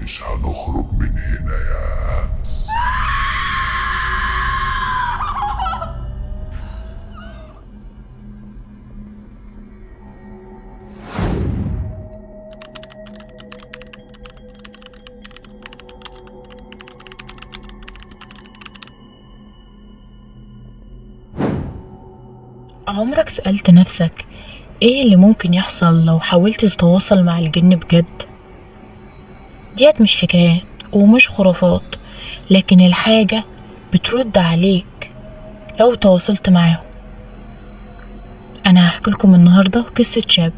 مش هنخرج من هنا يا هانس. عمرك سألت نفسك ايه اللي ممكن يحصل لو حاولت تتواصل مع الجن بجد؟ ديت مش حكايات ومش خرافات، لكن الحاجة بترد عليك لو تواصلت معاهم. انا هحكي لكم النهاردة قصة شاب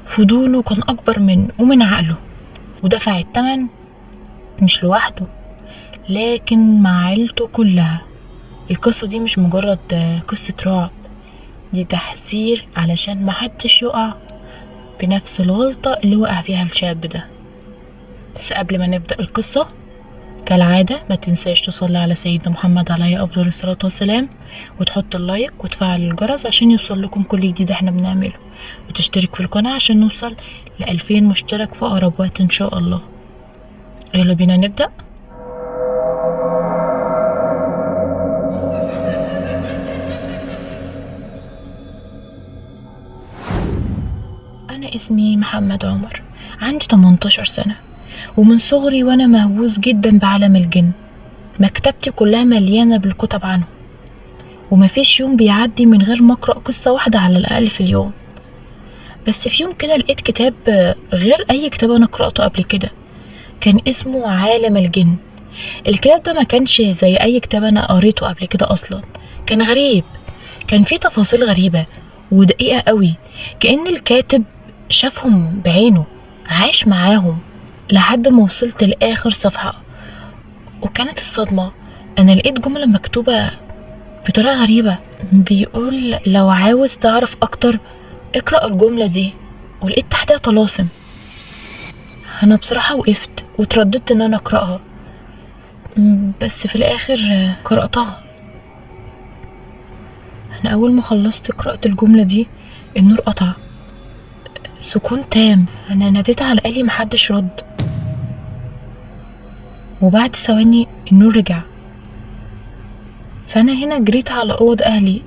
فضوله كان اكبر منه ومن عقله، ودفع التمن مش لوحده لكن مع عيلته كلها. القصة دي مش مجرد قصة رعب، دي تحذير علشان محدش يقع بنفس الغلطة اللي وقع فيها الشاب ده. بس قبل ما نبدأ القصة كالعادة ما تنساش تصلي على سيدنا محمد عليه أفضل الصلاة والسلام، وتحط اللايك وتفعل الجرس عشان يوصل لكم كل جديد احنا بنعمله، وتشترك في القناة عشان نوصل ل2000 مشترك في أقرب وقت إن شاء الله. يلا بينا نبدأ. أنا اسمي محمد عمر، عندي 18 سنة، ومن صغري وأنا مهووس جدا بعالم الجن. مكتبتي كلها مليانة بالكتب عنه، ومفيش يوم بيعدي من غير ما أقرأ قصة واحدة على الأقل في اليوم. بس في يوم كده لقيت كتاب غير أي كتاب أنا قرأته قبل كده، كان اسمه عالم الجن. الكتاب ده ما كانش زي أي كتاب أنا قريته قبل كده أصلا، كان غريب، كان فيه تفاصيل غريبة ودقيقة قوي، كأن الكاتب شافهم بعينه، عاش معاهم لحد ما وصلت لآخر صفحة. وكانت الصدمة أنا لقيت جملة مكتوبة بطريقة غريبة، بيقول لو عاوز تعرف أكتر اقرأ الجملة دي، ولقيت تحتها طلاسم. أنا بصراحة وقفت وترددت إن أنا أقرأها، بس في الآخر قرأتها. أنا أول ما خلصت قرأت الجملة دي النور قطع، سكون تام. أنا ناديت على آلي محدش رد، وبعد ثواني النور رجع. فأنا هنا جريت على أوض أهلي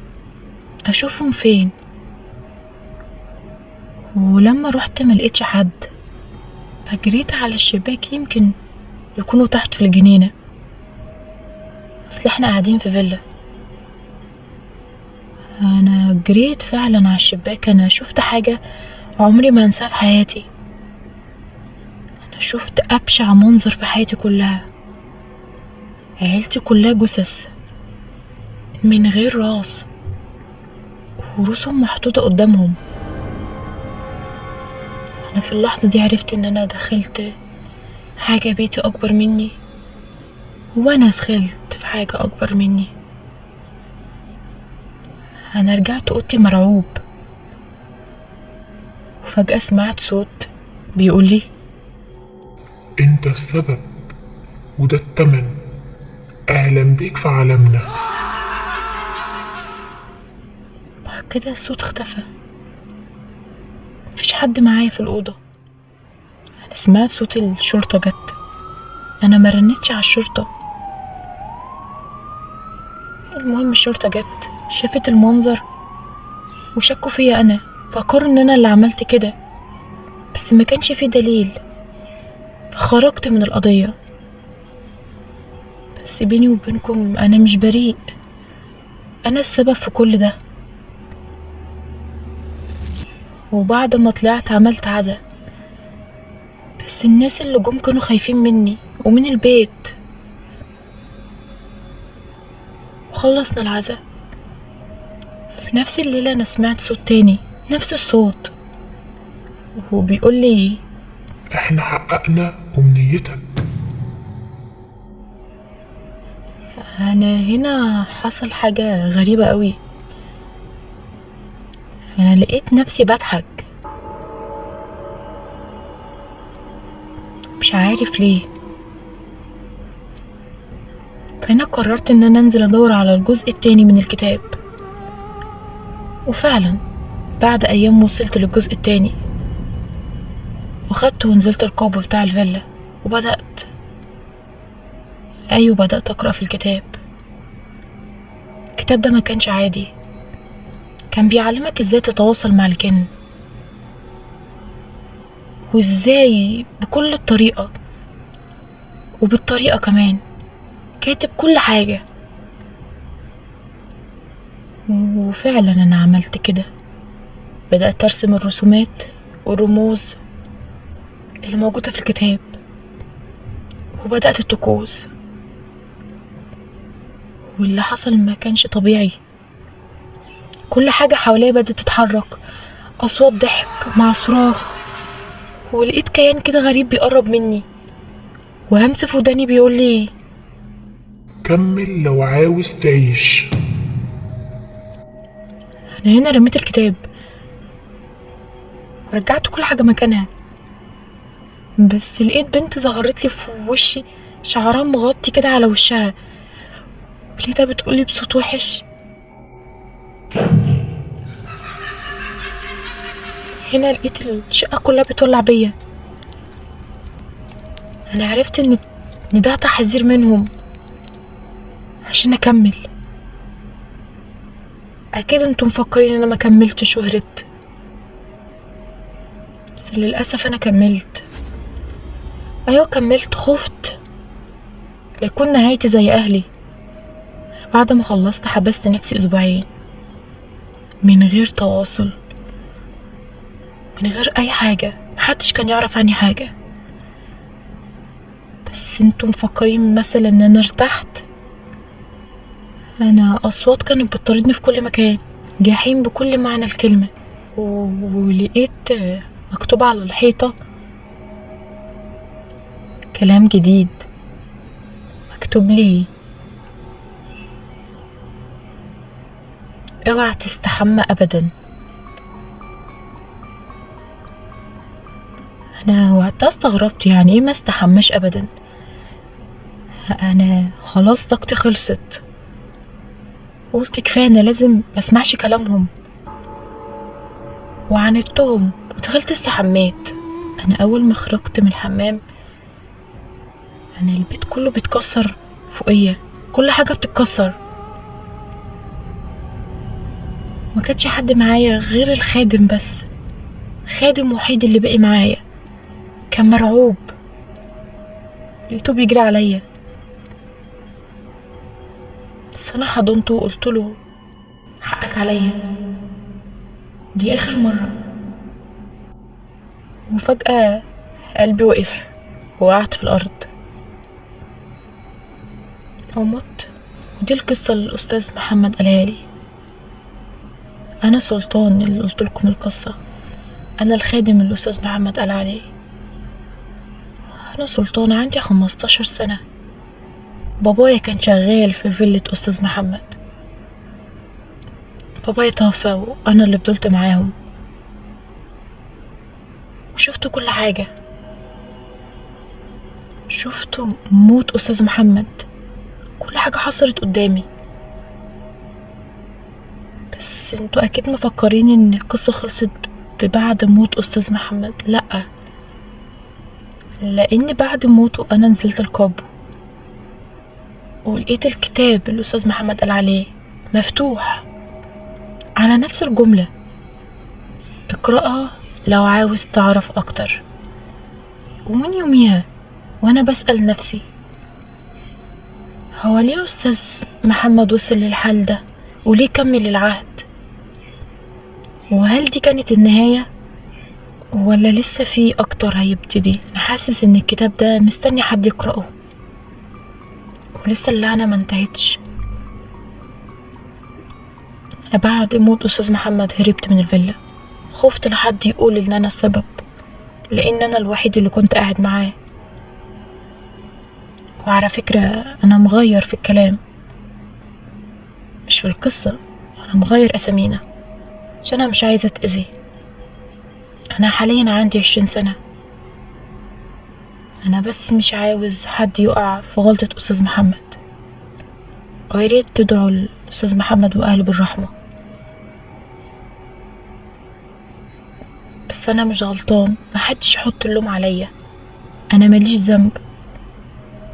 أشوفهم فين، ولما رحت ملقتش حد، فجريت على الشباك يمكن يكونوا تحت في الجنينة، أصل احنا قاعدين في فيلا. أنا جريت فعلا على الشباك، أنا شفت حاجة عمري ما انساها في حياتي. أنا شفت أبشع منظر في حياتي كلها، عيلتي كلها جثث من غير راس، ورسوم محطوطة قدامهم. أنا في اللحظة دي عرفت إن أنا دخلت حاجة بيتي أكبر مني، وأنا دخلت في حاجة أكبر مني. أنا رجعت أوضتي مرعوب، وفجأة سمعت صوت بيقولي انت السبب وده التمن، اهلا بيك في عالمنا. بعد كده الصوت اختفى، مفيش حد معايا في الأوضة. أنا سمعت صوت الشرطة جت، أنا مرنتش على الشرطة. المهم الشرطة جت شافت المنظر وشكوا فيا أنا، فكروا إن أنا اللي عملت كده، بس ما كانش فيه دليل، فخرجت من القضية. بس بيني وبينكم أنا مش بريء، أنا السبب في كل ده. وبعد ما طلعت عملت عزا، بس الناس اللي جم كانوا خايفين مني ومن البيت. وخلصنا العزا، في نفس الليلة أنا سمعت صوت تاني، نفس الصوت، وهو بيقول لي احنا حققنا امنيتك. أنا هنا حصل حاجة غريبة قوي. أنا لقيت نفسي بضحك، مش عارف ليه. فأنا قررت إن أنا أنزل أدور على الجزء التاني من الكتاب، وفعلا بعد أيام وصلت للجزء التاني، وخدت ونزلت القابو بتاع الفيلا. بدأت أقرأ في الكتاب. الكتاب ده ما كانش عادي، كان بيعلمك ازاي تتواصل مع الجن، وازاي بكل الطريقة وبالطريقة كمان، كاتب كل حاجة. وفعلا أنا عملت كده، بدأت أرسم الرسومات والرموز اللي موجودة في الكتاب، وبدأت الطقوس. واللي حصل ما كانش طبيعي، كل حاجة حواليا بدأت تتحرك، أصوات ضحك مع صراخ، ولقيت كيان كده غريب بيقرب مني، وهمس في وداني بيقول لي كمل لو عاوز تعيش. أنا هنا رميت الكتاب ورجعت كل حاجة مكانها، بس لقيت بنت ظهرت لي في وشي، شعرها مغطي كده على وشها، لقيتها بتقولي بصوت وحش هنا لقيت الشقة كلها بتولع بيا. انا عرفت ان ده تحذير منهم عشان اكمل. اكيد انتم مفكرين ان انا ما كملتش وهربت، بس للاسف انا كملت. ايوه كملت، خفت ليكون نهايتي زي اهلي. بعد ما خلصت حبست نفسي اسبوعين من غير تواصل، من غير اي حاجة، محدش كان يعرف عني حاجة. بس انتم مفكرين مثلا ان انا ارتحت؟ انا اصوات كانت بتطاردني في كل مكان، جحيم بكل معنى الكلمة. ولقيت مكتوب على الحيطة كلام جديد، مكتوب لي اوعى تستحمى ابدا. انا وقتها استغربت، يعني ايه ما استحماش ابدا؟ انا خلاص طاقتي خلصت، قلت كفايه، انا لازم ما اسمعش كلامهم، وعاندتهم ودخلت استحميت. انا اول ما خرجت من الحمام انا البيت كله بيتكسر فوقيا، كل حاجه بتتكسر. ما كانش حد معايا غير الخادم بس، خادم وحيد اللي بقي معايا. كان مرعوب، لقيته بيجري عليا، بس انا حضنته وقلت له حقك عليا، دي اخر مره. وفجاه قلبي وقف، وقعت في الارض ومت. ودي القصه اللي الاستاذ محمد قالها لي. انا سلطان اللي قلت لكم القصه، انا الخادم اللي الاستاذ محمد قال عليه. انا سلطان، عندي 15 سنه. بابايا كان شغال في فيلة استاذ محمد. بابايا توفى وانا اللي فضلت معاهم، وشفت كل حاجه، شفت موت استاذ محمد، كل حاجه حصلت قدامي. بس انتوا اكيد مفكرين ان القصه خلصت بعد موت استاذ محمد. لا، لان بعد موته انا نزلت القبر ولقيت الكتاب اللي الاستاذ محمد قال عليه مفتوح على نفس الجمله، اقرأها لو عاوز تعرف اكتر. ومن يوميها وانا بسأل نفسي، هو ليه استاذ محمد وصل للحال ده؟ وليه كمل العهد؟ وهل دي كانت النهاية ولا لسه في اكتر هيبتدي؟ انا حاسس ان الكتاب ده مستني حد يقرأه، ولسه اللعنة ما انتهتش. انا بعد موت استاذ محمد هربت من الفيلا، خفت لحد يقول ان انا السبب، لان انا الوحيد اللي كنت قاعد معاه. وعلى فكرة انا مغير في الكلام، مش في القصة، انا مغير اسامينا عشان انا مش عايزة اتأذي. انا حاليا عندي 20 سنة، انا بس مش عاوز حد يقع في غلطة استاذ محمد. وياريت تدعوا الاستاذ محمد واهله بالرحمة. بس انا مش غلطان، محدش يحط اللوم عليا، انا ماليش ذنب.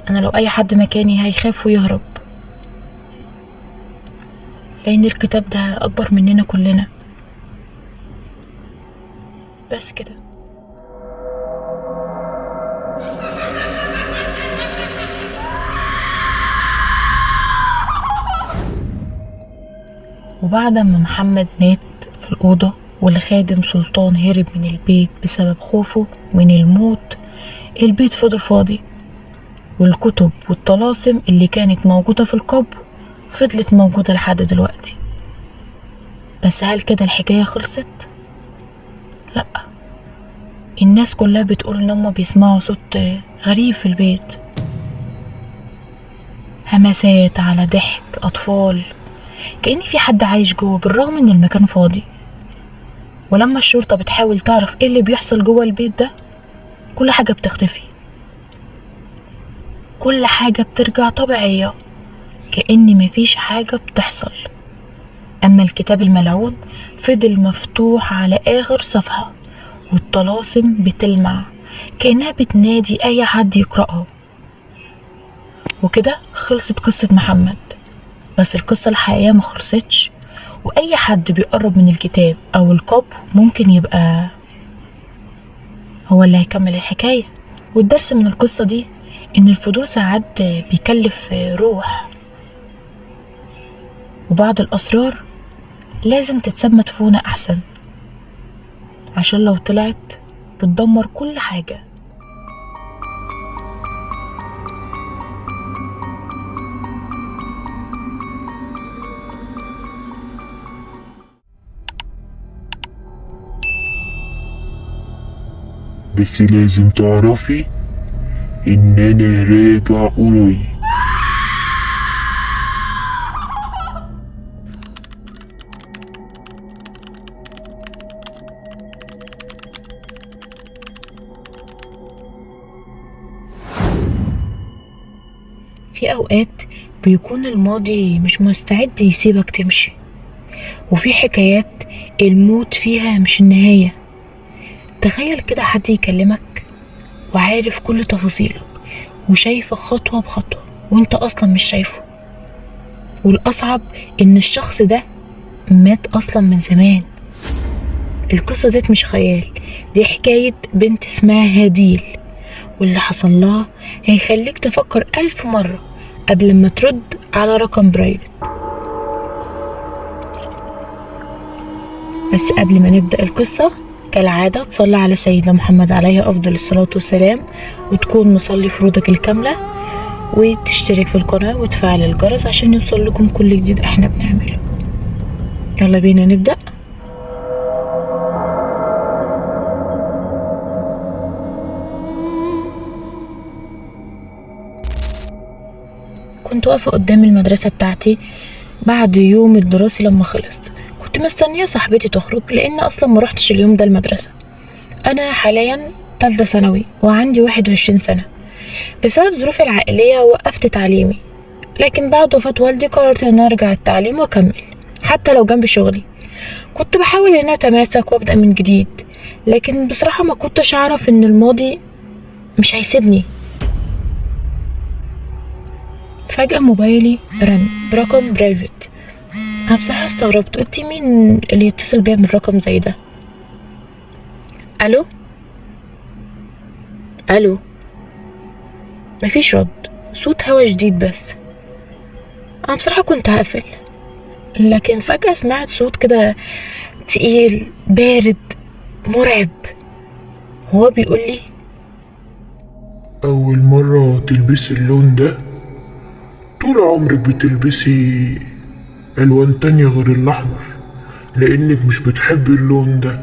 انا لو اي حد مكاني هيخاف ويهرب، لان الكتاب ده اكبر مننا كلنا. بس كده. وبعد ما محمد مات في الأوضة والخادم سلطان هرب من البيت بسبب خوفه من الموت، البيت فضل فاضي، والكتب والطلاسم اللي كانت موجودة في القبر فضلت موجودة لحد دلوقتي. بس هل كده الحكاية خلصت؟ لأ، الناس كلها بتقول ان هما بيسمعوا صوت غريب في البيت، همسات على ضحك أطفال، كأن في حد عايش جوه بالرغم ان المكان فاضي. ولما الشرطة بتحاول تعرف ايه اللي بيحصل جوه البيت ده، كل حاجة بتختفي، كل حاجة بترجع طبيعية، كأن مفيش حاجة بتحصل. أما الكتاب الملعون فضل مفتوح على آخر صفحة، والطلاسم بتلمع كأنها بتنادي أي حد يقرأها. وكده خلصت قصة محمد. بس القصة الحقيقية ما خلصتش، وأي حد بيقرب من الكتاب أو القبر ممكن يبقى هو اللي هيكمل الحكاية. والدرس من القصة دي إن الفضول ساعات بيكلف روح، وبعض الأسرار لازم تتساب مدفونة أحسن، عشان لو طلعت بتدمر كل حاجة. بس لازم تعرفي ان انا راجع قريب. في أوقات بيكون الماضي مش مستعد يسيبك تمشي، وفي حكايات الموت فيها مش النهاية. تخيل كده حد يكلمك وعارف كل تفاصيلك وشايفك خطوة بخطوة وانت أصلا مش شايفه، والأصعب إن الشخص ده مات أصلا من زمان. القصة ديت مش خيال، دي حكاية بنت اسمها هديل، واللي حصل لها هيخليك تفكر 1000 مرة قبل ما ترد على رقم برايفت. بس قبل ما نبدأ القصة كالعادة تصلي على سيدنا محمد عليه أفضل الصلاة والسلام، وتكون مصلي فروضك الكاملة، وتشترك في القناة وتفعل الجرس عشان يوصل لكم كل جديد احنا بنعمله. يلا بينا نبدأ. كنت واقفة قدام المدرسة بتاعتي بعد يوم الدراسي لما خلص. كنت مستنية صاحبتي تخرج لأن أصلا ما روحتش اليوم ده المدرسة. أنا حاليا تالتة ثانوي وعندي 21 سنة. بسبب ظروفي العائلية وقفت تعليمي، لكن بعد وفاة والدي قررت ان ارجع التعليم واكمل حتى لو جنب شغلي. كنت بحاول ان اتماسك وابدأ من جديد، لكن بصراحة ما كنتش اعرف ان الماضي مش هيسيبني. فجأة موبايلي رن برقم برايفت. انا بصراحة استغربت، قلت مين اللي يتصل بيا من رقم زي ده؟ الو الو، مفيش رد، صوت هوا جديد بس. انا بصراحة كنت هقفل، لكن فجأة سمعت صوت كده تقيل بارد مرعب، هو بيقول لي: اول مرة تلبسي اللون ده؟ طول عمرك بتلبسي الوان تانية غير الاحمر، لانك مش بتحبي اللون ده.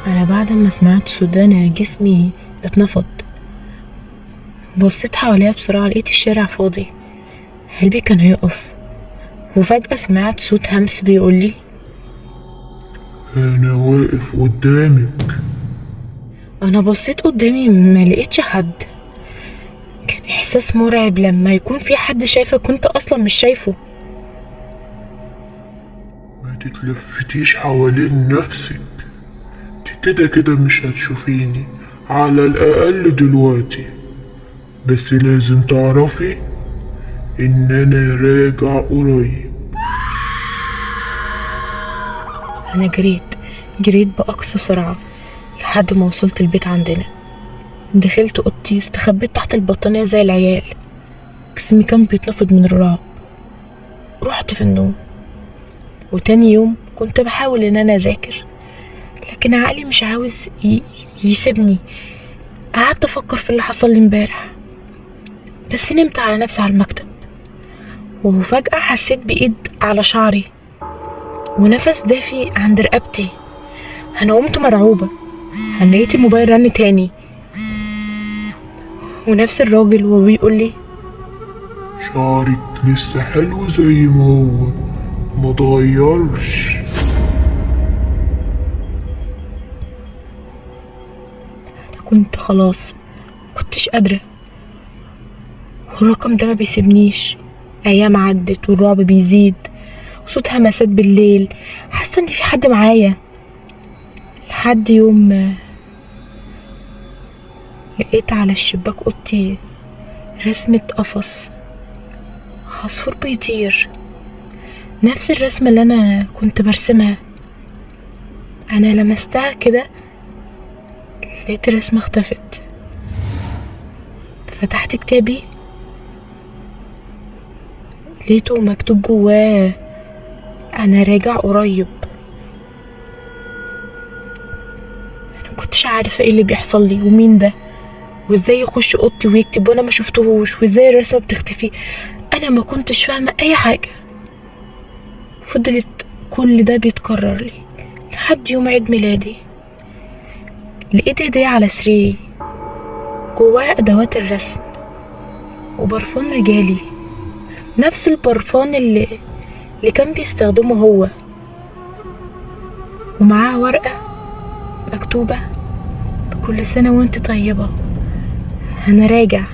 انا بعد ما سمعت الصوت ده انا جسمي اتنفض. بصيت حواليا بسرعة، لقيت الشارع فاضي، قلبي كان هيقف. وفجأة سمعت صوت همس بيقول لي: انا واقف قدامك. انا بصيت قدامي ما لقيتش حد. كان احساس مرعب لما يكون في حد شايفك وانت اصلا مش شايفه. ما تتلفتيش حوالين نفسك، كده كده مش هتشوفيني، على الأقل دلوقتي، بس لازم تعرفي إن أنا راجع قريب. أنا جريت بأقصى سرعة لحد ما وصلت البيت عندنا. دخلت أوضتي، استخبيت تحت البطانية زي العيال. جسمي كان بيتنفض من الرعب. رحت في النوم، وتاني يوم كنت بحاول إن أنا أذاكر، لكن عقلي مش عاوز يسيبني. قعدت أفكر في اللي حصل لي امبارح، بس نمت على نفسي على المكتب، وفجأة حسيت بإيد على شعري ونفس دافي عند رقبتي. أنا قمت مرعوبة. أنا لقيت الموبايل رن تاني، ونفس الراجل وهو بيقول لي: شعرك لسه حلو زي ما هو، متغيرش. أنا كنت خلاص مكنتش قادرة، والرقم ده ما بيسيبنيش. أيام عدت والرعب بيزيد، وصوت همسات بالليل، حاسة إن في حد معايا. لحد يوم ما لقيت على الشباك اوضتي رسمة قفص، عصفور بيطير، نفس الرسمة اللي انا كنت برسمها. انا لمستها كده لقيت الرسمة اختفت. فتحت كتابي، لقيته مكتوب جواه: انا راجع قريب. انا مكنتش عارفة ايه اللي بيحصل لي، ومين ده، وازاي يخش اوضتي ويكتب وانا ما شفتهوش، وازاي الرسمه بتختفي. انا ما كنتش فاهمه اي حاجه. فضلت كل ده بيتكرر لي لحد يوم عيد ميلادي. لقيت هديه على سريري، جواها ادوات الرسم وبرفان رجالي، نفس البرفان اللي كان بيستخدمه هو، ومعاه ورقه مكتوبه: بكل سنه وانت طيبه، انا راجع.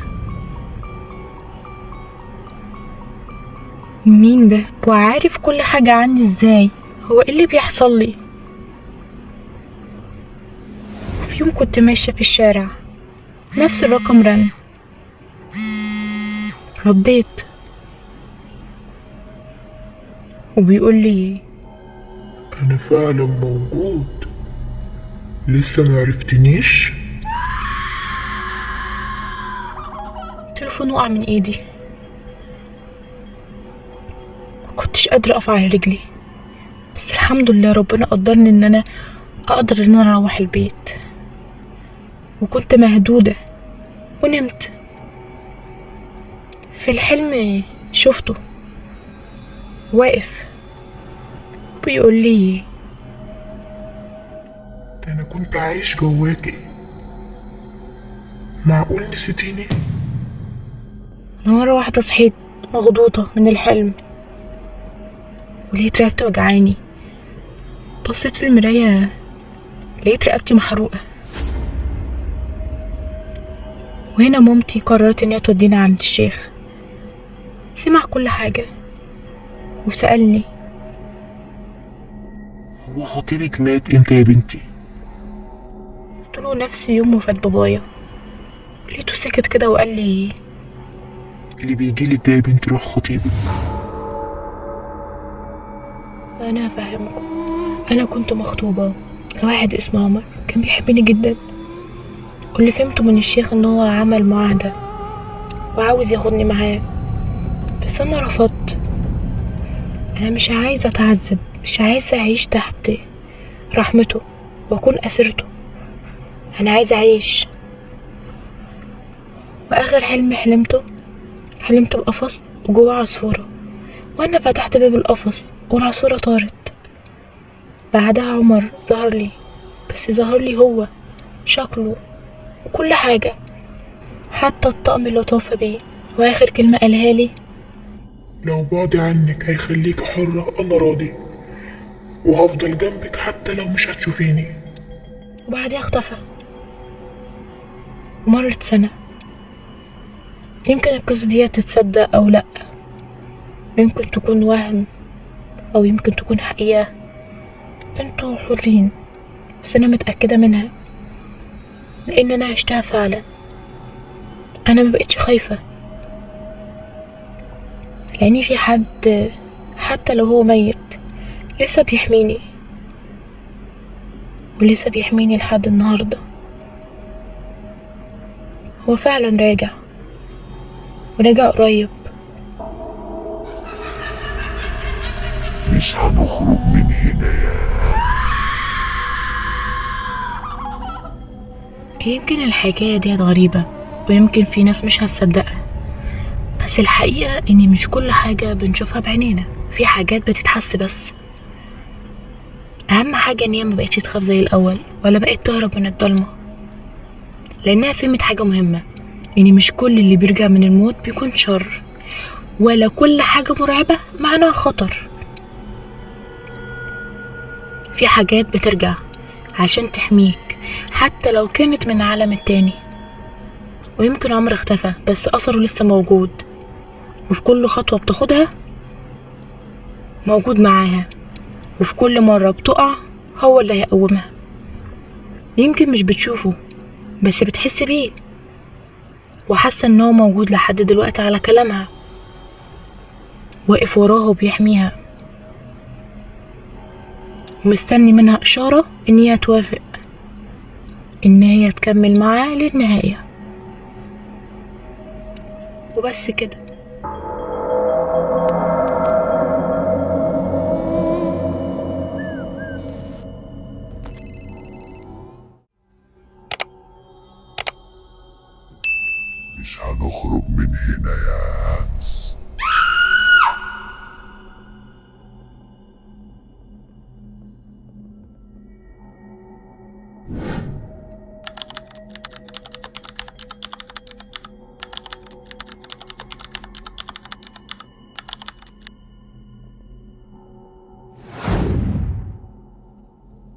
مين ده وعارف كل حاجة عني ازاي؟ هو ايه اللي بيحصل لي؟ وفي يوم كنت ماشية في الشارع، نفس الرقم رن. رديت، وبيقول لي: أنا فعلا موجود، لسه معرفتنيش؟ التليفون وقع من ايدي، مكنتش قادرة اقف على رجلي، بس الحمد لله ربنا قدرني ان انا اقدر ان انا اروح البيت. وكنت مهدودة ونمت. في الحلم شفته واقف بيقول لي: ده أنا كنت عايش جواكي، معقول نسيتيني؟ مرة واحدة صحيت مخضوضة من الحلم، ولقيت رقبتي وجعاني. بصيت في المراية لقيت رقبتي محروقة. وهنا مامتي قررت ان هي تودينا عند الشيخ. سمع كل حاجة وسألني: هو خطيبك مات امتى يا بنتي؟ قلتله نفس يوم وفاة بابايا. لقيته سكت كده وقال لي: اللي بيجيلك ده يا بنتي روح خطيبك. انا هفهمكم. انا كنت مخطوبة لواحد اسمه عمر، كان بيحبني جدا، واللي فهمته من الشيخ ان هو عمل معاهدة وعاوز ياخدني معاه، بس انا رفضت. انا مش عايزة اتعذب، مش عايزة اعيش تحت رحمته واكون اسيرته. انا عايزة اعيش. واخر حلم حلمت بقفص وجوه عصفورة، وانا فتحت باب القفص والعصفورة طارت. بعدها عمر ظهر لي، بس ظهر لي هو شكله وكل حاجة، حتى الطقم اللي طاف بيه. واخر كلمة قالها لي: لو بعدي عنك هيخليك حرة أنا راضي، وهفضل جنبك حتى لو مش هتشوفيني. وبعدها اختفى. ومرت سنة. يمكن القصة دي تتصدق او لا، يمكن تكون وهم او يمكن تكون حقيقة، انتوا حرين، بس انا متأكدة منها. لان انا عشتها فعلا. انا ما بقتش خايفة لان في حد حتى لو هو ميت لسه بيحميني، ولسه بيحميني لحد النهاردة. هو فعلا راجع، وراجع قريب. مش هنخرج من هنا يا يمكن الحكاية دي غريبة، ويمكن في ناس مش هتصدقها، بس الحقيقة ان مش كل حاجة بنشوفها بعينينا، في حاجات بتتحس بس. اهم حاجة ان هي ما بقتش تخاف زي الاول، ولا بقت تهرب من الضلمة، لانها فهمت حاجة مهمة، ان مش كل اللي بيرجع من الموت بيكون شر، ولا كل حاجة مرعبة معناها خطر. في حاجات بترجع عشان تحميك حتى لو كانت من العالم التاني، ويمكن عمر اختفى بس اثره لسه موجود، وفي كل خطوة بتاخدها موجود معاها، وفي كل مرة بتقع هو اللي هيقومها. يمكن مش بتشوفه بس بتحس بيه، وحاسة ان هو موجود لحد دلوقتي على كلامها، واقف وراها وبيحميها، ومستني منها اشارة ان هي توافق ان هي تكمل معاه للنهاية. وبس كده. مش هنخرج من هنا يا هانس.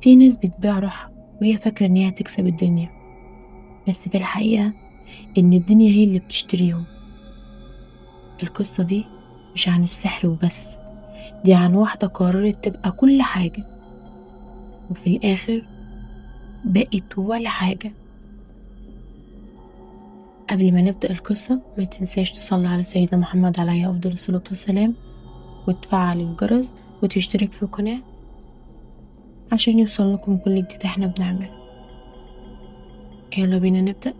في ناس بتبيع روحها وهي فاكرة ان هي هتكسب الدنيا، بس في الحقيقة ان الدنيا هي اللي بتشتريهم. القصة دي مش عن السحر وبس، دي عن واحدة قررت تبقى كل حاجة، وفي الآخر بقت ولا حاجة. قبل ما نبدأ القصة ما تنساش تصلي على سيدنا محمد عليه أفضل الصلاة والسلام، وتفعل الجرس، وتشترك في القناة عشان يوصل لكم كل جديد احنا بنعمله. يلا بينا نبدأ.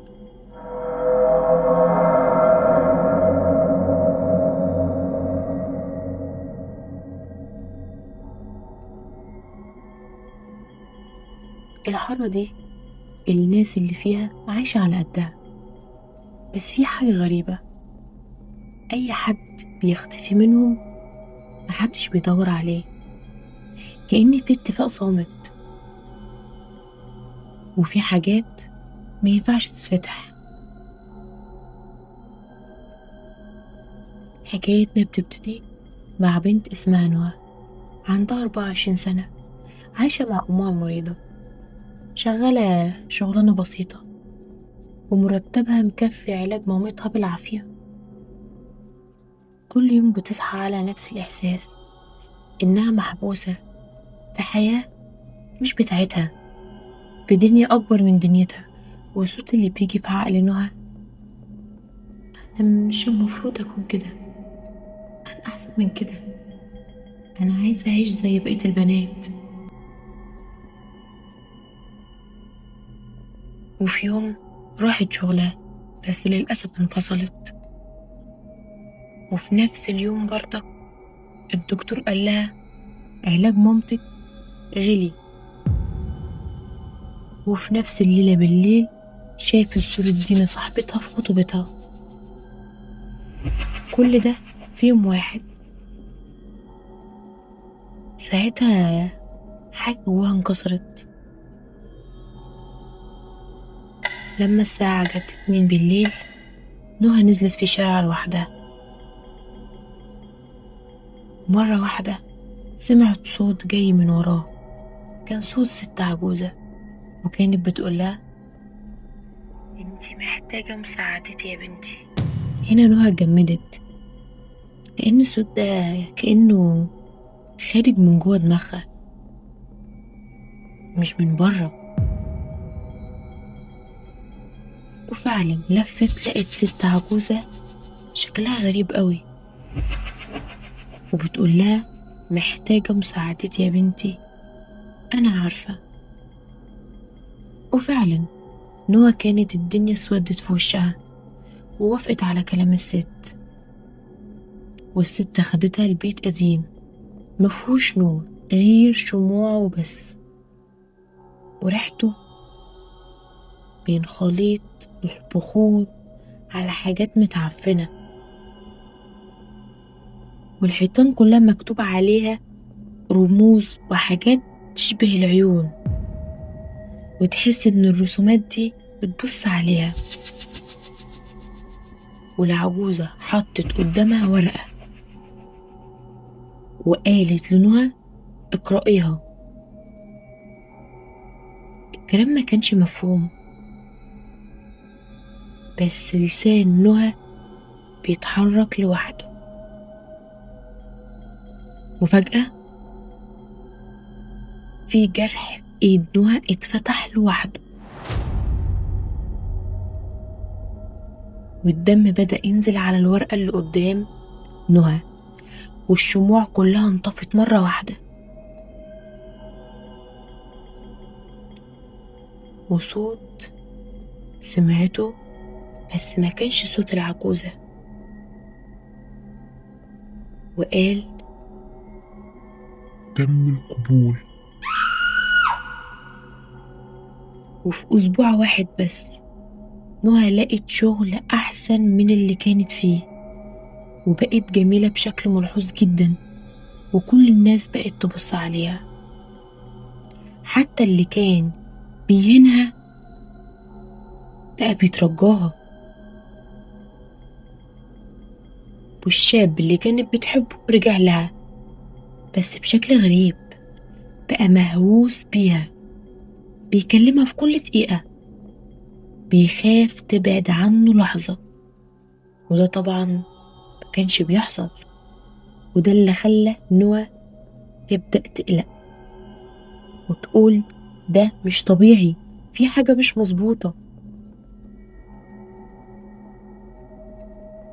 الحارة دي الناس اللي فيها عايشة على قدها، بس في حاجة غريبة، أي حد بيختفي منهم محدش بيدور عليه، كأن في اتفاق صامت، وفي حاجات ما ينفعش تتفتح. حكايتنا بتبتدي مع بنت اسمها نوى، عندها 24 سنة، عايشة مع أمها المريضة، شغالة شغلانة بسيطة، ومرتبها مكفي علاج مامتها بالعافية. كل يوم بتصحى على نفس الإحساس، إنها محبوسة في حياة مش بتاعتها، في دنيا أكبر من دنيتها. والصوت اللي بيجي في عقل نهى: أنا مش المفروض أكون كده، أنا أحسن من كده، أنا عايزة أعيش زي بقية البنات. وفي يوم راحت شغلها، بس للأسف انفصلت. وفي نفس اليوم برضك الدكتور قال لها علاج مامتك غلي. وفي نفس الليلة بالليل شافت صورة دينا صاحبتها في خطوبتها. كل ده في يوم واحد. ساعتها حاجة جواها انكسرت. لما الساعة جت 2 بالليل، نهى نزلت في الشارع لوحدها. مرة واحدة سمعت صوت جاي من وراه، كان صوت ست عجوزة، وكانت بتقولها: انتي محتاجة مساعدتي يا بنتي. هنا نهى اتجمدت، لأن الصوت ده كأنه خارج من جوه دماغها مش من بره. وفعلا لفت لقت ست عجوزة شكلها غريب قوي، وبتقول لها محتاجة مساعدتي يا بنتي، أنا عارفة. وفعلا نوى كانت الدنيا اسودت في وشها ووافقت على كلام الست، والست خدتها البيت قديم مفهوش نور غير شموع وبس، وريحته بين خليط البخور على حاجات متعفنة، والحيطان كلها مكتوب عليها رموز وحاجات تشبه العيون، وتحس ان الرسومات دي بتبص عليها. والعجوزة حطت قدامها ورقة وقالت لنهى اقرأيها. الكلام ما كانش مفهوم، بس لسان نهى بيتحرك لوحده. وفجأة في جرح ايد نهى اتفتح لوحده، والدم بدأ ينزل على الورقة اللي قدام نهى، والشموع كلها انطفت مرة واحدة، وصوت سمعته بس ما كانش صوت العجوزة، وقال تم القبول. وفي أسبوع واحد بس نهى لقت شغل أحسن من اللي كانت فيه، وبقت جميلة بشكل ملحوظ جدا، وكل الناس بقت تبص عليها، حتى اللي كان بيهينها بقى بيترجاها. والشاب اللي كانت بتحبه رجع لها بس بشكل غريب، بقى مهووس بيها، بيكلمها في كل دقيقة، بيخاف تبعد عنه لحظة، وده طبعا ما كانش بيحصل، وده اللي خلى نوى تبدأ تقلق وتقول ده مش طبيعي، في حاجة مش مظبوطة.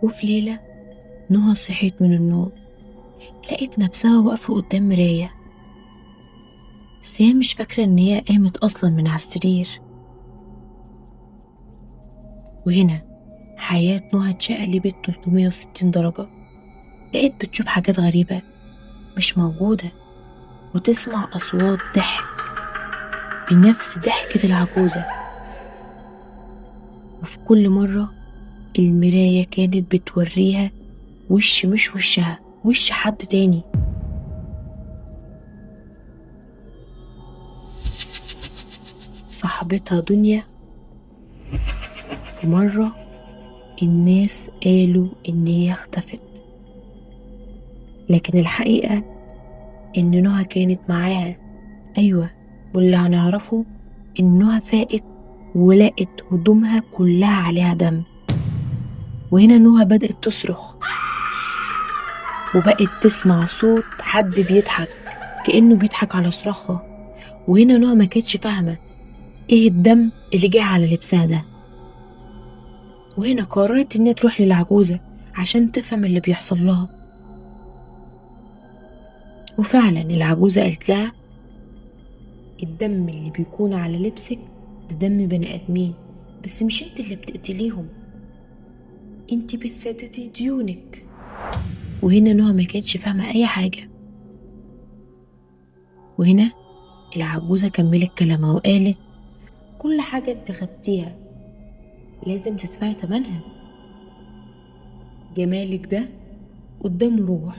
وفي ليلة نهى صحيت من النوم، لقيت نفسها واقفة قدام مراية، بس هي مش فاكرة ان هي قامت اصلا من على السرير. وهنا حياة نهى اتشقلبت 360 درجة، بقيت بتشوف حاجات غريبة مش موجودة، وتسمع أصوات ضحك بنفس ضحكة العجوزة، وفي كل مرة المراية كانت بتوريها وش مش وشها، وش حد تاني. صاحبتها دنيا في مرة الناس قالوا إن هي اختفت، لكن الحقيقة إن نهى كانت معاها. أيوة، واللي هنعرفه إن نهى فاقت ولقت هدومها كلها عليها دم. وهنا نهى بدأت تصرخ، وبقت تسمع صوت حد بيضحك كأنه بيضحك على صراخها. وهنا نهى ما كانتش فاهمة ايه الدم اللي جه على لبسها ده، وهنا قررت انها تروح للعجوزة عشان تفهم اللي بيحصل لها. وفعلا العجوزة قالت لها الدم اللي بيكون على لبسك ده دم بني ادمين، بس مش انت اللي بتقتليهم، انت بتسددي ديونك. وهنا نهى ما كانتش فاهمة اي حاجة. وهنا العجوزة كملت كلامها وقالت كل حاجة انت خدتيها لازم تدفعي تمنها، جمالك ده قدامه روح،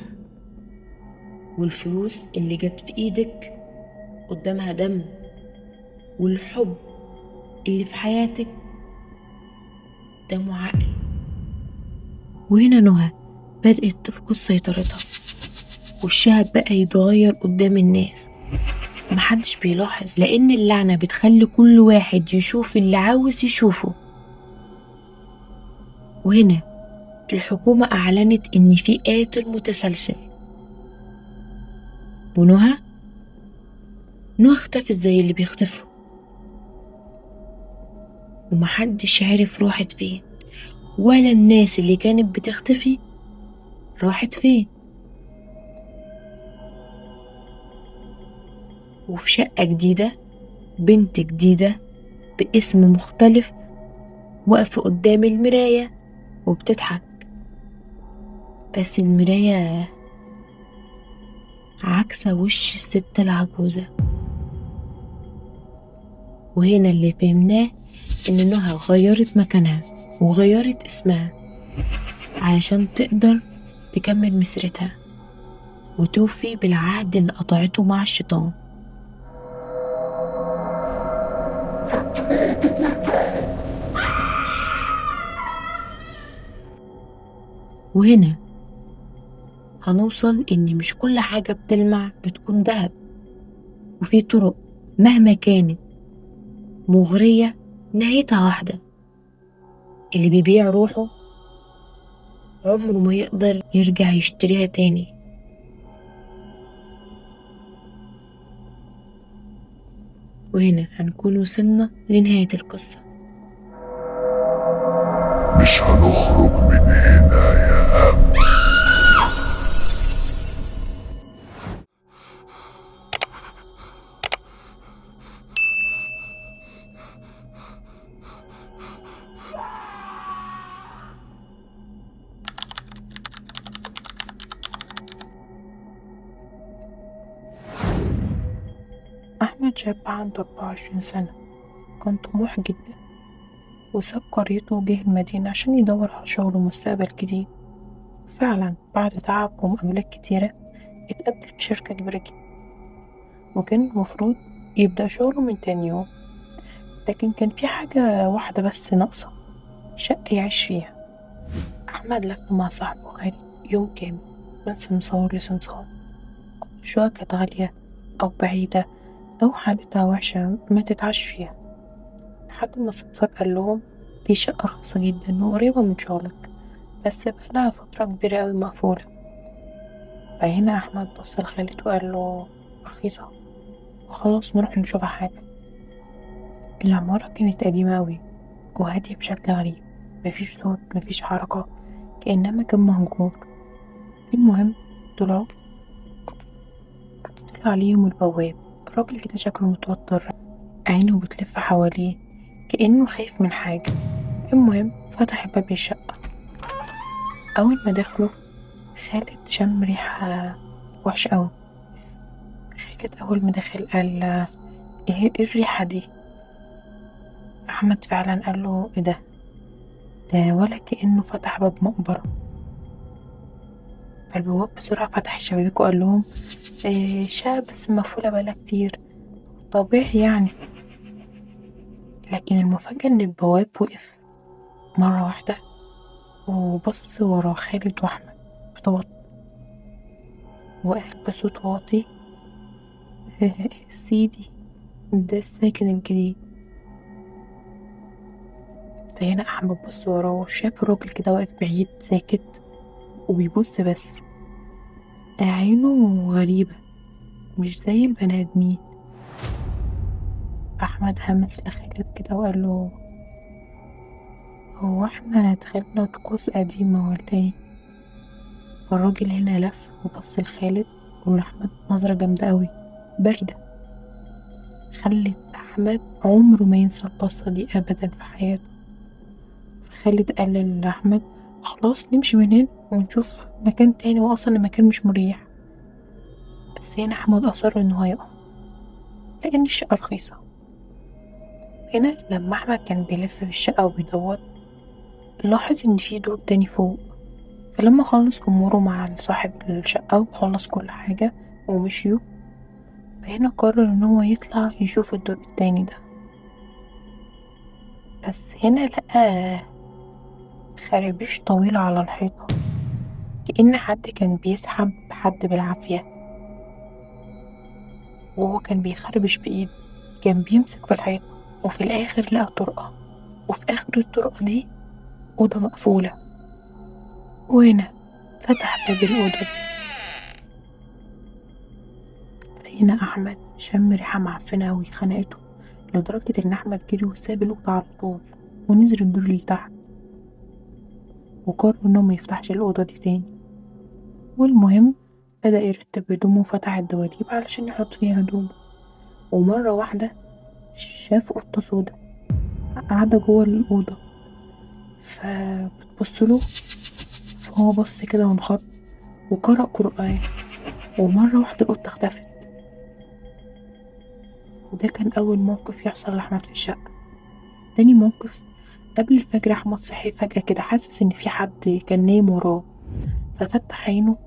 والفلوس اللي جت في ايدك قدامها دم، والحب اللي في حياتك قدامه عقل. وهنا نهى بدأت تفقد سيطرتها، وشها بقى يتغير قدام الناس، بس محدش بيلاحظ لأن اللعنة بتخلي كل واحد يشوف اللي عاوز يشوفه. وهنا الحكومة أعلنت إن في قاتل متسلسل، ونهى اختفت زي اللي بيختفوا. ومحدش عارف راحت فين، ولا الناس اللي كانت بتختفي راحت فين. وفي شقة جديدة بنت جديدة باسم مختلف واقفة قدام المراية وبتضحك، بس المراية عكسة وش الست العجوزة. وهنا اللي فهمناه إن نهى غيرت مكانها وغيرت اسمها علشان تقدر تكمل مسيرتها وتوفي بالعهد اللي قطعته مع الشيطان. وهنا هنوصل إن مش كل حاجة بتلمع بتكون دهب، وفي طرق مهما كانت مغرية نهايتها واحدة. اللي بيبيع روحه عمره ما يقدر يرجع يشتريها تاني. وهنا هنكون وصلنا لنهاية القصة. مش هنخرج من هنا يا أمس. أحمد شاب عنده 24 سنة، كان طموح جدا وساب قريته وجه المدينة عشان يدور على شغل ومستقبل جديد. فعلا بعد تعب ومقابلات كتيرة اتقبل في شركة كبيرة جدا، وكان المفروض يبدأ شغله من تاني يوم. لكن كان في حاجة واحدة بس ناقصة، شقة يعيش فيها. أحمد لف مع صاحبه غالي يوم كامل من سمسار لسمسار. كل شقة كانت غالية أو بعيدة أو حالتها وحشة ما تتعاش فيها، لحد ما السمسار قال لهم دي شقة رخيصة جدا وقريبة من شغلك، بس بقالها فترة كبيرة أوي مقفولة. فهنا أحمد بص لخالته وقال له رخيصة وخلاص نروح نشوفها حاجة. العمارة كانت قديمة أوي وهادية بشكل غريب، مفيش صوت مفيش حركة، كأنها مكان مهجور. المهم طلع عليهم البواب. الراجل كده شكله متوتر، عينه بتلف حواليه كأنه خايف من حاجة. المهم فتح باب الشقة. أول ما دخلوا خالد شم ريحة وحشة أوي. خالد أول ما دخل قال إيه الريحة دي؟ أحمد فعلا قال له إيه ده ولا كأنه فتح باب مقبرة. فالبواب بسرعة فتح الشبابيك وقال لهم شقة بس مقفولة بقالها كتير، طبيعي يعني. لكن المفاجأة إن البواب وقف مرة واحدة وبص ورا خالد وأحمد بتوتر، وقال بصوت واطي سيدي ده الساكن الجديد. فهنا أحمد بص وراه وشاف الراجل كده واقف بعيد ساكت وبيبص بس، عينه غريبة مش زي البني آدمين. أحمد همس لخالد كده وقال له هو احنا دخلنا طقوس قديمة ولا ايه؟ فالراجل هنا لف وبص لخالد ولأحمد نظرة جامدة أوي باردة خلت أحمد عمره ما ينسى البصة دي أبدا في حياته. خالد قال لأحمد خلاص نمشي من هنا ونشوف مكان تاني، وأصلا المكان مش مريح. بس هنا أحمد أصر إنه هيقع لأن الشقة رخيصة. هنا لما أحمد كان بيلف في الشقة وبيدور لاحظ إن في دور تاني فوق. فلما خلص أموره مع صاحب الشقة وخلص كل حاجة ومشيوا، فهنا قرر إن هو يطلع يشوف الدور التاني ده. بس هنا لقى خرابيش طويلة على الحيطة كأن حد كان بيسحب حد بالعافية، وهو كان بيخربش بإيد كان بيمسك في الحيطة. وفي الآخر لقى طرقة، وفي آخر الطرقة دي أوضة مقفولة. وهنا فتح باب الأوضة دي. فهنا أحمد شم ريحة معفنة أوي خنقته لدرجة إن أحمد جري وساب الأوضة على طول ونزل الدور اللي تحت، وقرر إنه ميفتحش الأوضة دي تاني. والمهم بدأ يرتب هدومه وفتح الدواليب علشان يحط فيها هدومه، ومرة واحدة شاف قطة سودا قاعدة جوه الأوضة فبتبصله، فهو بص كده وانخض وقرأ قرآن، ومرة واحدة القطة اختفت. وده كان أول موقف يحصل لأحمد في الشقة. تاني موقف، قبل الفجر أحمد صحي فجأة كده، حاسس إن في حد كان نايم وراه، ففتح عينه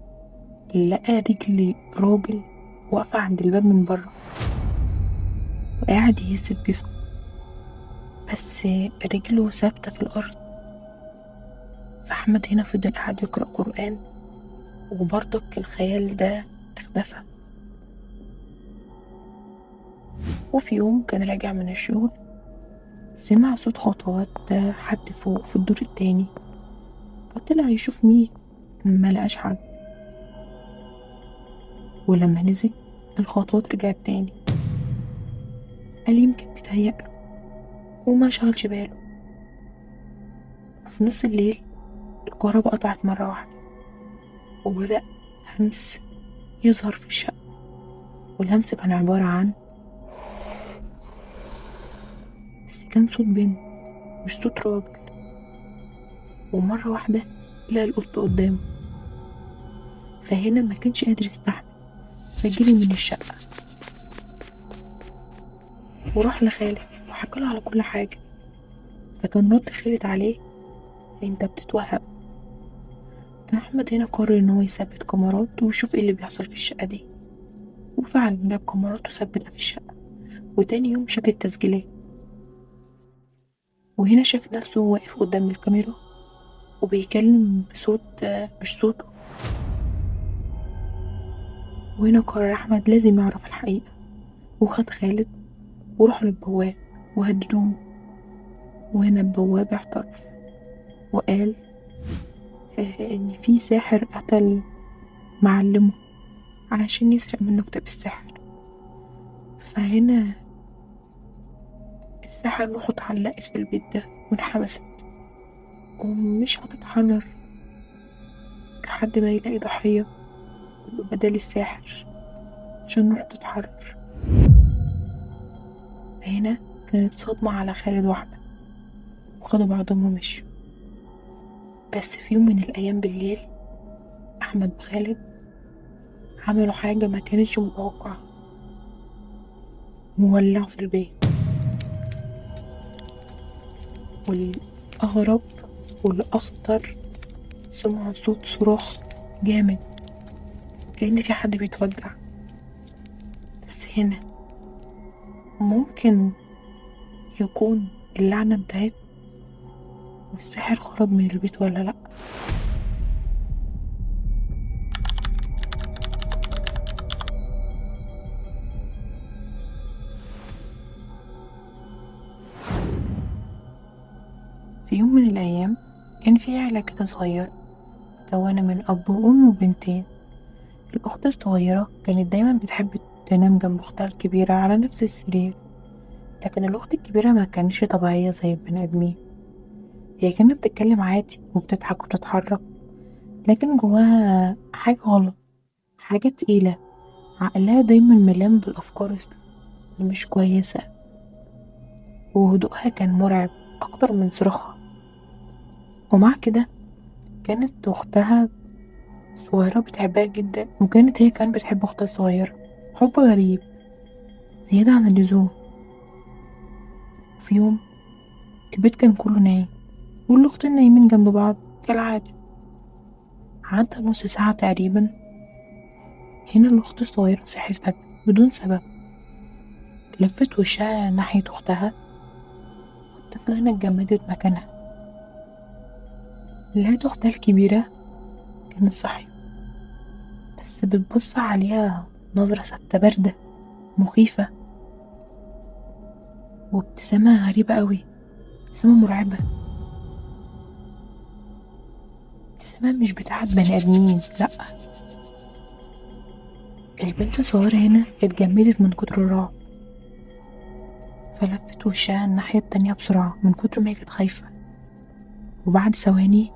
لقى رجل راجل واقفة عند الباب من بره وقاعد يهز بجسمه، بس رجله ثابتة في الأرض. فأحمد هنا فضل قاعد يقرأ قرآن، وبرضك الخيال ده اختفى. وفي يوم كان راجع من الشغل، سمع صوت خطوات حد فوق في الدور التاني، فطلع يشوف مين، ما لقاش حد. ولما نزل الخطوات رجعت تاني، قال يمكن بيتهيأله وما شغلش باله. في نص الليل الكهرباء قطعت مرة واحدة، وبدأ همس يظهر في الشقة، والهمس كان عبارة عن، بس كان صوت بنت مش صوت راجل. ومرة واحدة لقى القط قدامه، فهنا ما كانش قادر يستحمل، فجري من الشقة وراح لخالد وحكى له على كل حاجة. فكان رد خالد عليه، انت بتتوهم. فأحمد هنا قرر ان هو يثبت كاميرات ويشوف ايه اللي بيحصل في الشقة دي، وفعلا جاب كاميرات وثبتها في الشقة. وتاني يوم شاف التسجيلات، وهنا شاف نفسه واقف قدام الكاميرا وبيكلم بصوت مش صوته. وهنا قرر أحمد لازم يعرف الحقيقة، وخد خالد وراح للبواب وهددوه. وهنا البواب اعترف وقال ان في ساحر قتل معلمه علشان يسرق منه كتاب السحر. فهنا الساحر روحه اتعلقت في البيت ده وانحبست، ومش هتتحرر لحد ما يلاقي ضحية بدل الساحر عشان روحه تتحرر. هنا كانت صدمة على خالد واحدة، وخدوا بعضهم ومشوا. بس في يوم من الأيام بالليل أحمد وخالد عملوا حاجة ما كانتش متوقعة، مولعوا في البيت. والأغرب والأخطر، سمعوا صوت صراخ جامد كأن في حد بيتوجع. بس هنا ممكن يكون اللعنة انتهت والساحر خرج من البيت ولا لأ؟ في يوم من الأيام كان في عيلة كده صغيرة مكونة من أب وأم وبنتين. الأخت الصغيرة كانت دايما بتحب تنام جنب أختها الكبيرة على نفس السرير، لكن الأخت الكبيرة ما كانتش طبيعية زي البني آدمين. هي كانت بتتكلم عادي وبتضحك وبتتحرك، لكن جواها حاجة غلط، حاجة تقيلة. عقلها دايما مليان بالأفكار اللي مش كويسة، وهدوءها كان مرعب أكتر من صراخها. ومع كده كانت أختها صغيرة بتحبها جدا، وكانت هي كمان بتحب أختها الصغيرة حب غريب زيادة عن اللزوم. في يوم البيت كان كله نايم، والأختين نايمين جنب بعض كالعادة. عدى نص ساعة تقريبا، هنا الأخت الصغيرة صحيت فجأة بدون سبب، لفت وشها ناحية أختها، والطفلة هنا اتجمدت مكانها. لقيت أختها الكبيرة كانت صاحية، بس بتبص عليها نظرة ثابتة باردة مخيفة، وابتسامة غريبة قوي، ابتسامة مرعبة، ابتسامة مش بتاعت بني آدمين، لأ. البنت الصغيرة هنا اتجمدت من كتر الرعب. فلفت وشها الناحية التانية بسرعة من كتر ما هي كانت خايفة. وبعد ثواني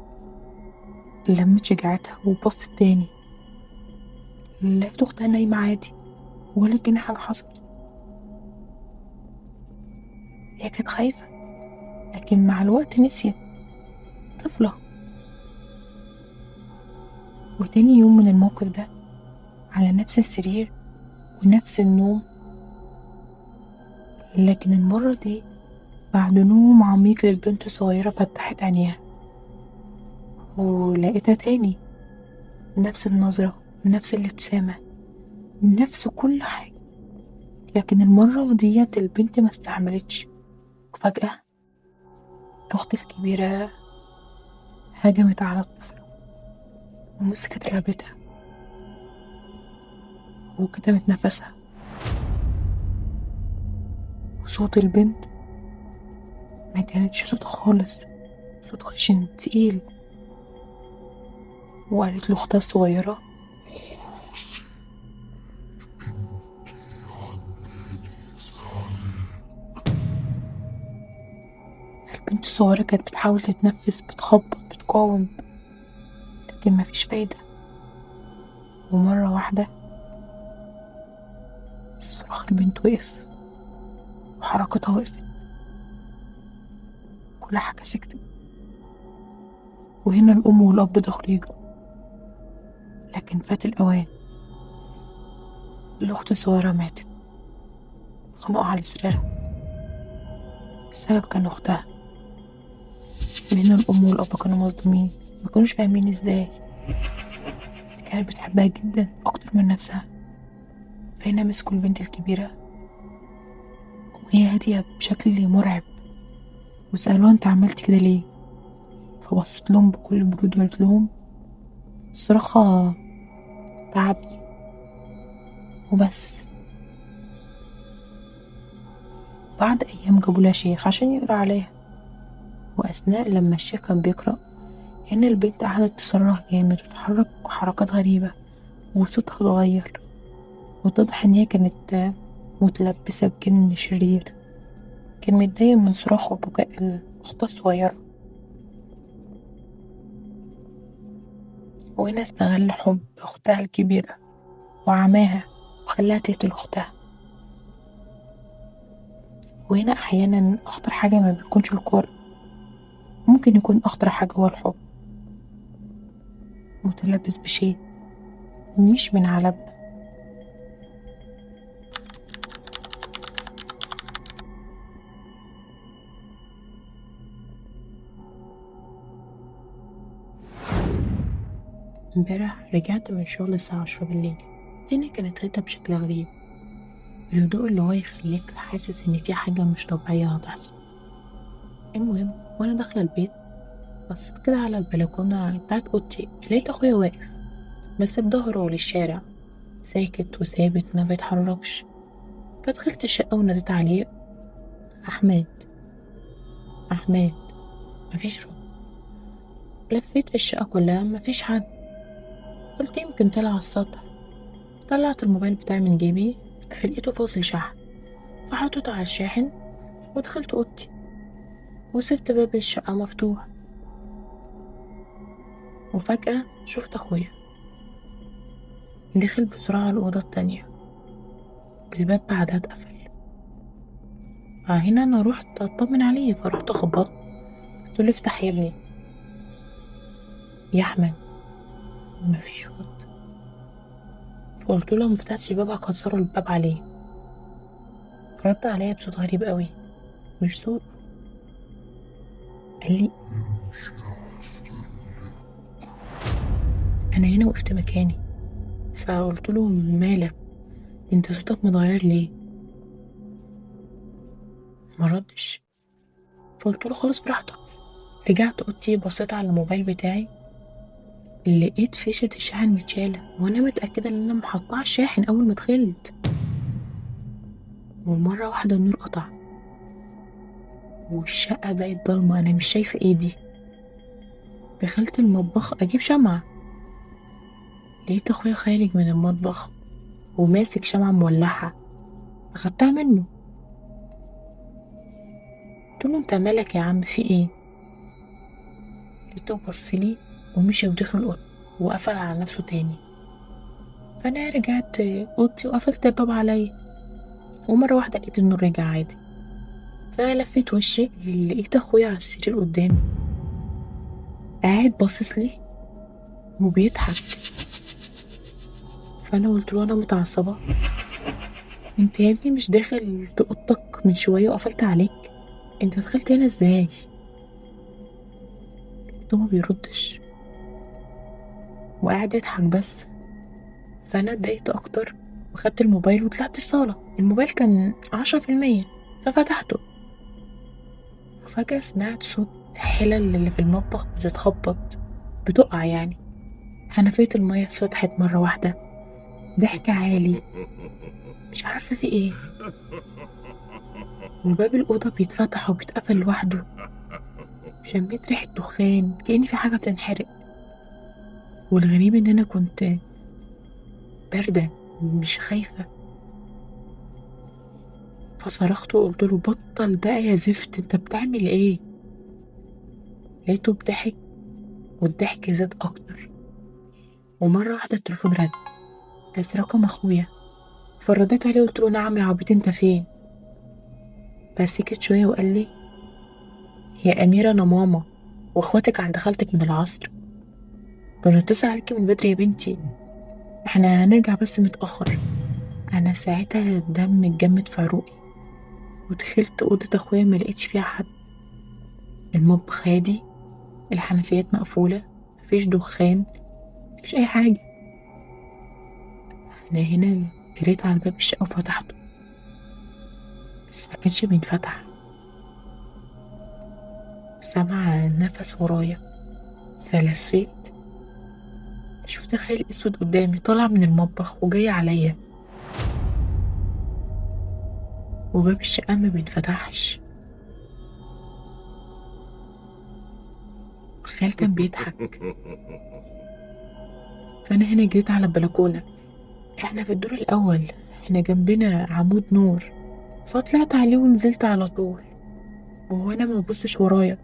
لمت شجاعتها وبصت تاني، لقيت أختها نايمة عادي ولا كأن حاجة حصلت. هي كانت خايفة لكن مع الوقت نسيت، طفلة. وتاني يوم من الموقف ده على نفس السرير ونفس النوم، لكن المرة دي بعد نوم عميق للبنت الصغيرة فتحت عينيها ولقيتها تاني، نفس النظرة، نفس الابتسامة، نفس كل حاجة. لكن المرة ديت البنت ما استحملتش، وفجأة الأخت الكبيرة هجمت على الطفلة ومسكت رقبتها وكتمت نفسها. وصوت البنت ما كانتش صوت خالص، صوت خشن تقيل. وقالت لأختها الصغيرة: البنت الصغيرة كانت بتحاول تتنفس، بتخبط، بتقاوم، لكن مفيش فايدة. ومرة واحدة صراخ البنت وقف وحركتها وقفت، كل حاجة سكتت. وهنا الأم والأب دخلوا يجروا، لكن فات الأوان. الأخت الصغيرة ماتت خنقها على سريرها، السبب كان أختها. وهنا الأم والأب كانوا مصدومين، ما كانوش فاهمين ازاي. دي كانت بتحبها جدا أكتر من نفسها. فهنا مسكوا البنت الكبيرة وهي هادية بشكل مرعب وسألوها: انت عملت كده ليه؟ فبصت لهم بكل برود وقالت لهم: صراخة تعبني وبس. بعد أيام جابوا لها شيخ عشان يقرأ عليها، وأثناء لما الشيخ كان بيقرأ هنا البنت قعدت تصرخ جامد وتحرك حركات غريبة وصوتها اتغير، واتضح إن هي كانت متلبسة بجن شرير كان متضايق من صراخ وبكاء الأخت الصغيرة. وهنا استغل حب أختها الكبيرة وعماها وخلاها تقتل أختها. وهنا أحيانا أخطر حاجة ما بيكونش الكره، ممكن يكون أخطر حاجة هو الحب متلبس بشيء مش من عالمنا. امبارح رجعت من الشغل الساعة 10 بالليل. الدنيا كانت هادية بشكل غريب، الهدوء اللي هو يخليك حاسس ان في حاجة مش طبيعية هتحصل. المهم وانا داخلة البيت بصيت كده على البلكونة بتاعت اوضتي، لقيت اخويا واقف بس بظهره للشارع، ساكت وثابت ما بيتحركش. فدخلت الشقة وناديت عليه: احمد، احمد. مفيش رد. لفيت في الشقة كلها مفيش حد. قلت يمكن طلع على السطح. طلعت الموبايل بتاعي من جيبي فلقيته فاصل شحن، فحطيته على الشاحن ودخلت اوضتي وسبت باب الشقة مفتوح. وفجأة شفت اخويا دخل بسرعة الأوضة التانية، الباب بعدها اتقفل. فهنا انا رحت اطمن عليه، فرحت خبطت قلتله: افتح يا ابني يا احمد. مفيش رد. فقلت له: مفتحش الباب هكسروا الباب عليه. رد عليا بصوت غريب قوي، مش صوت. قال لي: انا هنا وقفت مكاني. فقلت له: مالك انت صوتك متغير ليه؟ ما ردش. فقلت له: خلاص براحتك. رجعت اوضتي بصيت على الموبايل بتاعي، لقيت فيشة الشاحن متشالة، وانا متأكدة ان انا محطعة الشاحن اول ما دخلت. ومرة واحدة النور قطع والشقة بقت ضلمة، انا مش شايفة ايدي. دخلت المطبخ اجيب شمعة، لقيت اخويا خارج من المطبخ وماسك شمعة مولعها، اخدتها منه. قلت له انت مالك يا عم، في ايه؟ لقيته بصلي ومشي ودخل الأوضة وقفل على نفسه تاني. فانا رجعت اوضتي وقفلت الباب عليا، ومره واحده لقيت النور رجع عادي. فلفيت وشي لقيت اخويا على السرير قدامي قاعد باصص لي وبيضحك. فانا قلت له انا متعصبه، انت يا ابني مش داخل اوضتك من شويه وقفلت عليك؟ انت دخلت هنا ازاي؟ لقيته ما بيردش وقاعد يضحك بس. فانا اتضايقت اكتر وخدت الموبايل وطلعت الصاله. الموبايل كان 10%، ففتحته. وفجأة سمعت صوت الحلل اللي في المطبخ بتتخبط، بتقع يعني. حنفية المية فتحت مرة واحدة، ضحك عالي، مش عارفة في ايه، وباب الأوضة بيتفتح وبيتقفل لوحده. شميت ريحة دخان كأن في حاجة بتنحرق. والغريب ان انا كنت باردة مش خايفة. فصرخت وقلت له بطل بقى يا زفت، انت بتعمل ايه؟ لقيته بضحك والضحك زاد اكتر. ومرة واحدة التليفون رن، بس رقم اخويا. فرديت عليه وقلت له نعم يا عبيط، انت فين؟ بس سكت شويه وقال لي يا اميره انا ماما واخواتك عند خالتك من العصر، بنتصل عليكي من بدري يا بنتي، احنا هنرجع بس متاخر. انا ساعتها الدم اتجمد في عروقي ودخلت اوضه اخويا ما لقيتش فيها حد. المطبخ هادي، الحنفيات مقفوله، مفيش دخان، مفيش اي حاجه. انا هنا جريت على باب الشقه وفتحته، بس ما كانش بينفتح. سمع نفس ورايا، فلفيت شفت خيل اسود قدامي طالع من المطبخ وجاي عليا، وباب الشقة ما بينفتحش. الخيال كان بيضحك. فانا هنا جريت على البلكونة، احنا في الدور الاول، احنا جنبنا عمود نور. فطلعت عليه ونزلت على طول، وانا ما ببصش ورايا.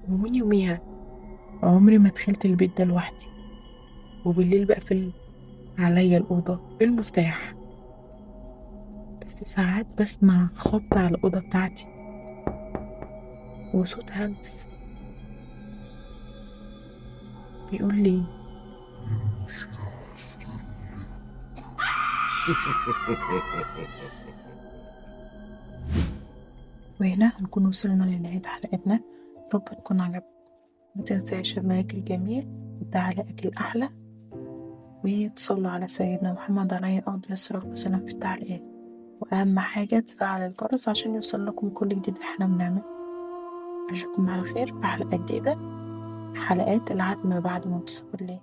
ومن يوميها عمري ما دخلت البيت ده لوحدي، وبالليل بقفل عليا الأوضة بالمفتاح. بس ساعات بسمع خبط على الأوضة بتاعتي وصوت همس بيقول لي وهنا هنكون وصلنا لنهاية حلقتنا. رب تكون عجبتكم. متنساش اللايك الجميل والتعليقات الأحلى، وتصلوا على سيدنا محمد عليه أفضل الصلاة والسلام في التعليقات. وأهم حاجة تفعل الجرس عشان يوصل لكم كل جديد احنا بنعمل. أشوفكم على خير بحلقة جديدة، حلقات العتمة بعد منتصف الليل.